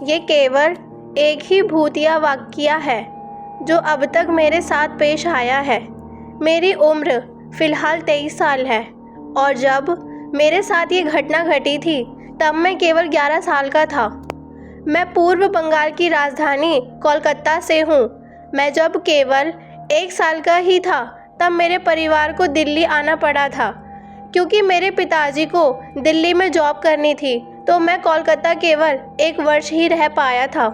ये केवल एक ही भूतिया वाक़या है जो अब तक मेरे साथ पेश आया है। मेरी उम्र फ़िलहाल 23 साल है और जब मेरे साथ ये घटना घटी थी तब मैं केवल 11 साल का था। मैं पूर्व बंगाल की राजधानी कोलकाता से हूँ। मैं जब केवल 1 साल का ही था तब मेरे परिवार को दिल्ली आना पड़ा था क्योंकि मेरे पिताजी को दिल्ली में जॉब करनी थी, तो मैं कोलकाता केवल 1 वर्ष ही रह पाया था।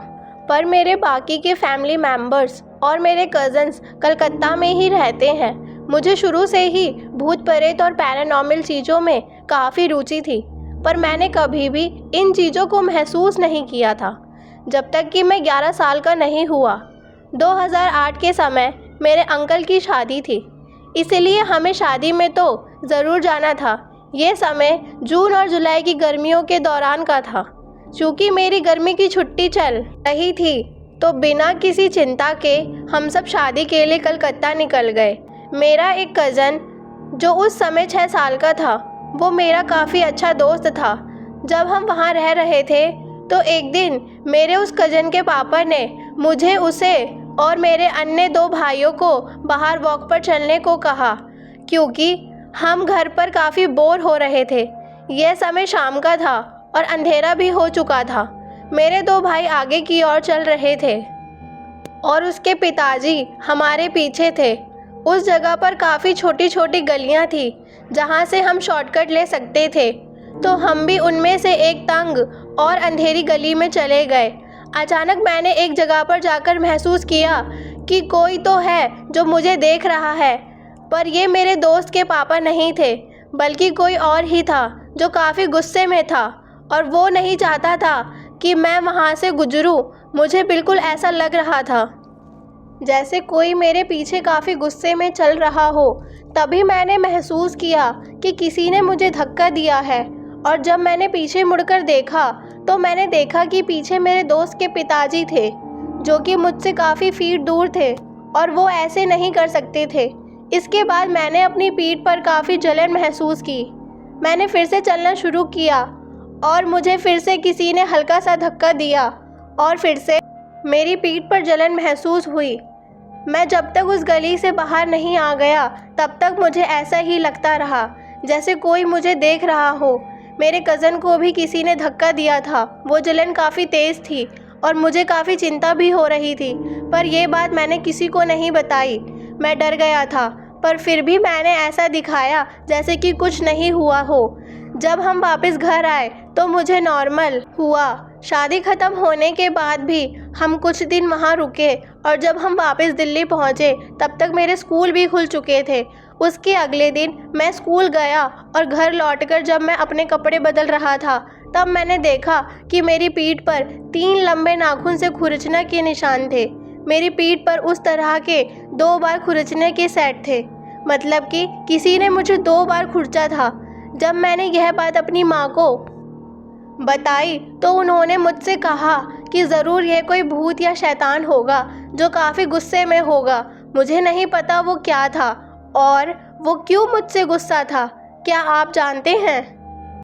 पर मेरे बाकी के फैमिली मेम्बर्स और मेरे कज़न्स कलकत्ता में ही रहते हैं। मुझे शुरू से ही भूत प्रेत और पैरानॉर्मल चीज़ों में काफ़ी रुचि थी, पर मैंने कभी भी इन चीज़ों को महसूस नहीं किया था जब तक कि मैं 11 साल का नहीं हुआ। 2008 के समय मेरे अंकल की शादी थी, इसलिए हमें शादी में तो ज़रूर जाना था। ये समय जून और जुलाई की गर्मियों के दौरान का था। चूँकि मेरी गर्मी की छुट्टी चल रही थी तो बिना किसी चिंता के हम सब शादी के लिए कलकत्ता निकल गए। मेरा एक कज़न जो उस समय 6 साल का था, वो मेरा काफ़ी अच्छा दोस्त था। जब हम वहाँ रह रहे थे तो एक दिन मेरे उस कज़न के पापा ने मुझे, उसे और मेरे अन्य 2 भाइयों को बाहर वॉक पर चलने को कहा क्योंकि हम घर पर काफ़ी बोर हो रहे थे। यह समय शाम का था और अंधेरा भी हो चुका था। मेरे 2 भाई आगे की ओर चल रहे थे और उसके पिताजी हमारे पीछे थे। उस जगह पर काफ़ी छोटी छोटी गलियां थी जहां से हम शॉर्टकट ले सकते थे, तो हम भी उनमें से एक तंग और अंधेरी गली में चले गए। अचानक मैंने एक जगह पर जाकर महसूस किया कि कोई तो है जो मुझे देख रहा है, पर ये मेरे दोस्त के पापा नहीं थे बल्कि कोई और ही था जो काफ़ी गुस्से में था और वो नहीं चाहता था कि मैं वहाँ से गुजरूं। मुझे बिल्कुल ऐसा लग रहा था जैसे कोई मेरे पीछे काफ़ी गुस्से में चल रहा हो। तभी मैंने महसूस किया कि किसी ने मुझे धक्का दिया है और जब मैंने पीछे मुड़कर देखा तो मैंने देखा कि पीछे मेरे दोस्त के पिताजी थे जो कि मुझसे काफ़ी फीट दूर थे और वो ऐसे नहीं कर सकते थे। इसके बाद मैंने अपनी पीठ पर काफ़ी जलन महसूस की। मैंने फिर से चलना शुरू किया और मुझे फिर से किसी ने हल्का सा धक्का दिया और फिर से मेरी पीठ पर जलन महसूस हुई। मैं जब तक उस गली से बाहर नहीं आ गया तब तक मुझे ऐसा ही लगता रहा जैसे कोई मुझे देख रहा हो। मेरे कज़न को भी किसी ने धक्का दिया था। वो जलन काफ़ी तेज़ थी और मुझे काफ़ी चिंता भी हो रही थी, पर यह बात मैंने किसी को नहीं बताई। मैं डर गया था, पर फिर भी मैंने ऐसा दिखाया जैसे कि कुछ नहीं हुआ हो। जब हम वापस घर आए तो मुझे नॉर्मल हुआ। शादी ख़त्म होने के बाद भी हम कुछ दिन वहाँ रुके और जब हम वापस दिल्ली पहुँचे तब तक मेरे स्कूल भी खुल चुके थे। उसके अगले दिन मैं स्कूल गया और घर लौटकर जब मैं अपने कपड़े बदल रहा था तब मैंने देखा कि मेरी पीठ पर 3 लंबे नाखून से खुरचने के निशान थे। मेरी पीठ पर उस तरह के 2 बार खुरचने के सेट थे, मतलब कि किसी ने मुझे 2 बार खुरचा था। जब मैंने यह बात अपनी माँ को बताई तो उन्होंने मुझसे कहा कि ज़रूर यह कोई भूत या शैतान होगा जो काफ़ी गुस्से में होगा। मुझे नहीं पता वो क्या था और वो क्यों मुझसे गुस्सा था। क्या आप जानते हैं?